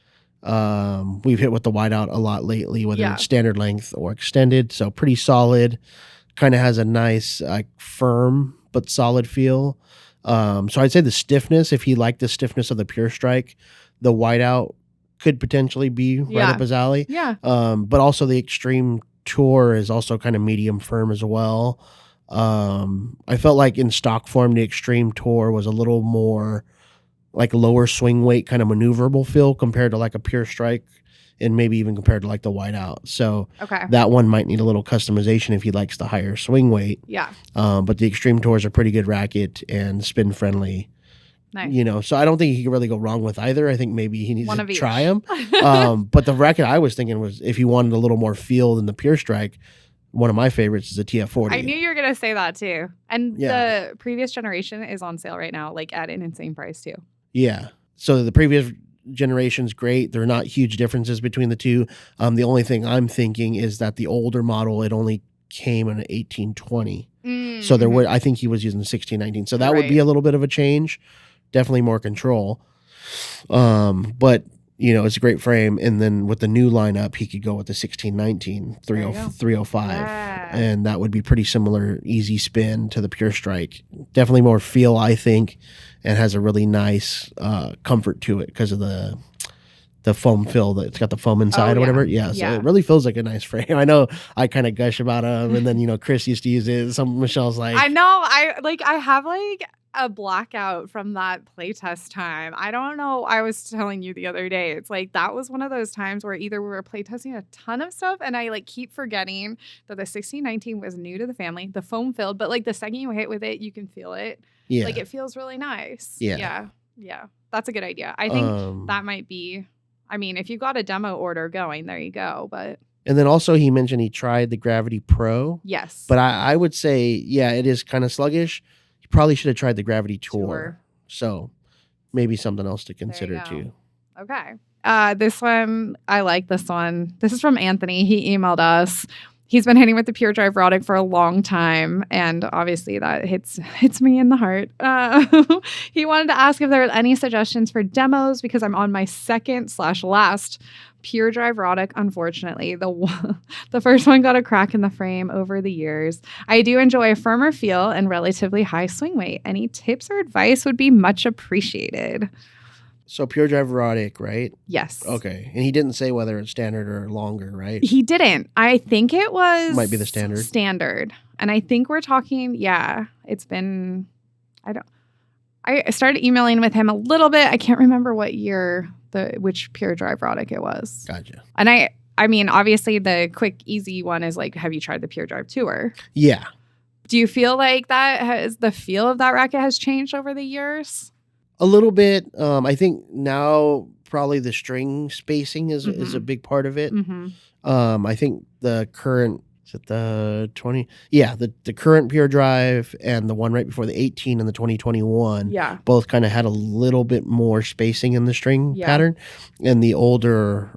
We've hit with the Whiteout a lot lately, whether it's standard length or extended, so pretty solid. Kind of has a nice, firm but solid feel. So I'd say the stiffness, if he liked the stiffness of the Pure Strike, the whiteout could potentially be right Yeah. up his alley. Yeah. But also the Extreme Tour is also kind of medium firm as well. I felt like in stock form, the Extreme Tour was a little more like lower swing weight, kind of maneuverable feel compared to like a Pure Strike, and maybe even compared to like the whiteout. So Okay. that one might need a little customization if he likes the higher swing weight. Yeah. But the Extreme Tour is a pretty good racket and spin friendly. Nice. You know, so I don't think he can really go wrong with either. I think maybe he needs One to of each. try them. But the racket I was thinking was if you wanted a little more feel than the Pure Strike, one of my favorites is the TF40. I knew you were gonna say that too. And Yeah. the previous generation is on sale right now, like at an insane price too. Yeah. So the previous generation's great. There are not huge differences between the two. The only thing I'm thinking is that the older model, it only came in an 1820. So there would, I think he was using 1619. So that would be Right. a little bit of a change. Definitely more control. But you know, it's a great frame. And then with the new lineup, he could go with the 1619 There you go. 305. Yeah. And that would be pretty similar, easy spin to the Pure Strike. Definitely more feel, I think, and has a really nice comfort to it because of the foam fill that it's got the foam inside or yeah. whatever. Yeah, so Yeah. it really feels like a nice frame. I know I kind of gush about them, and then you know Chris used to use it. Some Michelle's like, I know. I have like a blackout from that playtest time. I don't know. I was telling you the other day. It's like that was one of those times where either we were playtesting a ton of stuff, and I like keep forgetting that the 1619 was new to the family, the foam filled, but like the second you hit with it, you can feel it. yeah, Like it feels really nice. Yeah. Yeah. That's a good idea. I think that might be. I mean, if you've got a demo order going, there you go. But And then also he mentioned he tried the Gravity Pro, yes. but I would say, yeah, it is kind of sluggish. He probably should have tried the Gravity Tour. Tour. So maybe something else to There you consider go. too. Okay. This one, I like this one. This is from Anthony. He emailed us. He's been hitting with the Pure Drive Rodic for a long time, and obviously that hits me in the heart. He wanted to ask if there are any suggestions for demos because I'm on my second/last Pure Drive Rodic. Unfortunately, the first one got a crack in the frame over the years. I do enjoy a firmer feel and relatively high swing weight. Any tips or advice would be much appreciated. So Pure Drive Rodic, right? Yes. Okay. And he didn't say whether it's standard or longer, right? He didn't. I think it was Might be the standard. Standard. And I think we're talking, it's been I started emailing with him a little bit. I can't remember what year which Pure Drive Rodic it was. Gotcha. And I mean, obviously the quick, easy one is like, have you tried the Pure Drive Tour? Yeah. Do you feel like the feel of that racket has changed over the years? A little bit. I think now probably the string spacing is a big part of it. Mm-hmm. I think the current, is it the 20? Yeah, the current Pure Drive and the one right before the 18 and the 2021 Yeah. both kind of had a little bit more spacing in the string Yeah. pattern. And the older,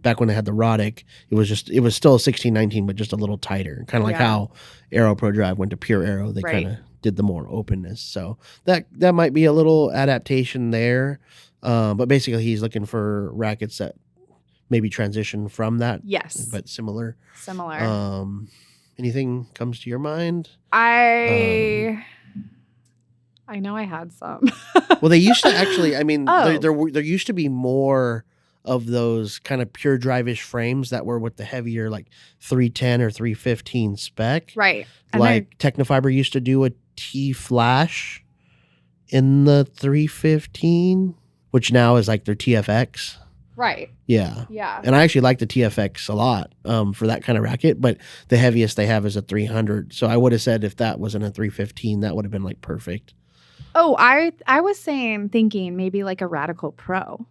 back when they had the Rodic, it was still a 1619, but just a little tighter. Kind of like Yeah. how Aero Pro Drive went to Pure Aero. They Right. kind of did the more openness. So that might be a little adaptation there. But basically he's looking for rackets that maybe transition from that, Yes. but similar. Similar. Anything comes to your mind? I know I had some. Well, they used to actually, I mean, Oh. there used to be more of those kind of Pure Drive-ish frames that were with the heavier like 310 or 315 spec. Right. And Like Technofiber used to do a T-Flash in the 315, which now is like their TFX. right. Yeah. Yeah. And I actually like the TFX a lot for that kind of racket, but the heaviest they have is a 300. So I would have said if that wasn't a 315, that would have been like perfect. Oh, I was thinking maybe like a Radical Pro.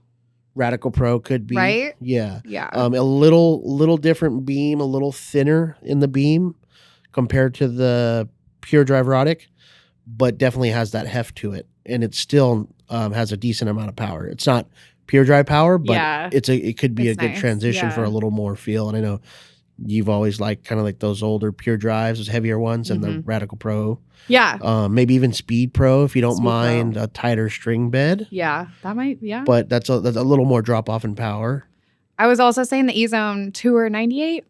Radical Pro could be. Right? Yeah. Yeah. A little different beam, a little thinner in the beam compared to the Pure Drive Rodic, but definitely has that heft to it. And it still has a decent amount of power. It's not Pure Drive power, but Yeah. it could be It's a good nice. transition for Yeah. a little more feel. And I know you've always liked kind of like those older Pure Drives, those heavier ones, and the Mhm. Radical Pro. Yeah. Maybe even Speed Pro if you don't Speed Pro. mind a tighter string bed. Yeah. That might, yeah. But that's a little more drop off in power. I was also saying the E-Zone Tour 98.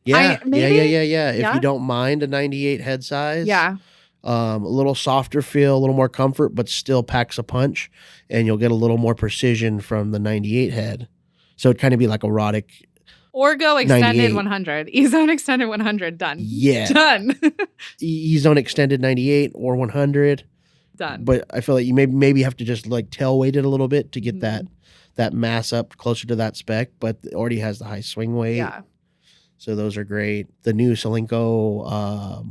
Yeah, maybe- yeah. If yeah. you don't mind a 98 head size, Yeah. A little softer feel, a little more comfort, but still packs a punch, and you'll get a little more precision from the 98 head. So it'd kind of be like a Rodic. Or go extended 98. 100. E-Zone extended 100. Done. Yeah. Done. E-Zone extended 98 or 100. Done. But I feel like you maybe have to just like tail weight it a little bit to get that mass up closer to that spec, but it already has the high swing weight. Yeah. So those are great. The new Solinco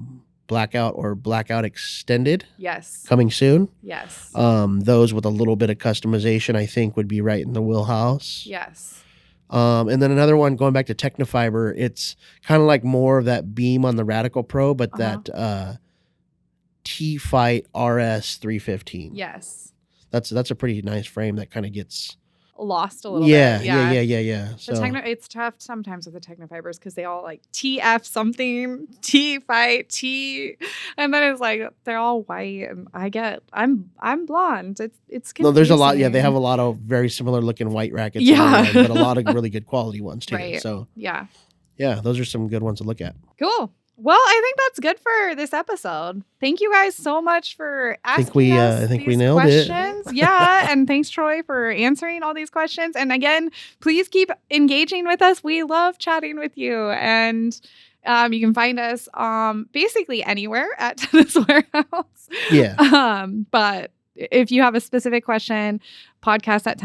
Blackout or Blackout Extended Yes. coming soon. Yes. Those with a little bit of customization, I think, would be right in the wheelhouse. Yes. And then another one, going back to Technofiber, it's kind of like more of that beam on the Radical Pro, but that T-Fight RS 315. Yes. That's a pretty nice frame that kind of gets Lost a little bit. Yeah. So It's tough sometimes with the Technofibers because they all like TF something, T-Fight, T, and then it's like they're all white, and I'm blonde. It's confusing. no, there's a lot. Yeah, they have a lot of very similar looking white rackets. Yeah. But a lot of really good quality ones too. Right. So yeah. those are some good ones to look at. Cool. Well, I think that's good for this episode. Thank you guys so much for asking us I think we these nailed questions. it. Yeah, and thanks, Troy, for answering all these questions. And again, please keep engaging with us. We love chatting with you. And you can find us basically anywhere at Tennis Warehouse. Yeah. But if you have a specific question, podcast at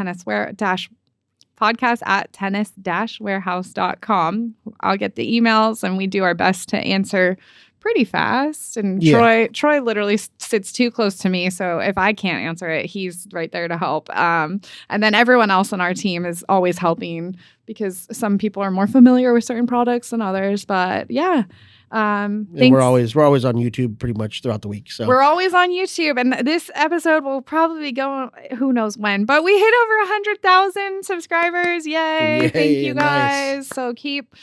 tennis-warehouse.com. I'll get the emails and we do our best to answer pretty fast. And Troy literally sits too close to me. So if I can't answer it, he's right there to help. And then everyone else on our team is always helping because some people are more familiar with certain products than others. But yeah. And we're always on YouTube pretty much throughout the week. So we're always on YouTube, and this episode will probably go who knows when, but we hit over 100,000 subscribers. Yay. Thank you guys. Nice. So keep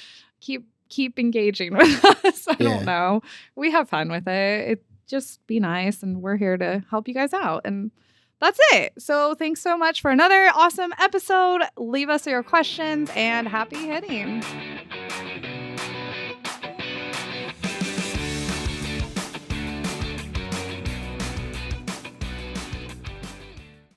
engaging with us. I don't know. We have fun with it. Just be nice, and we're here to help you guys out. And that's it. So thanks so much for another awesome episode. Leave us your questions and happy hitting.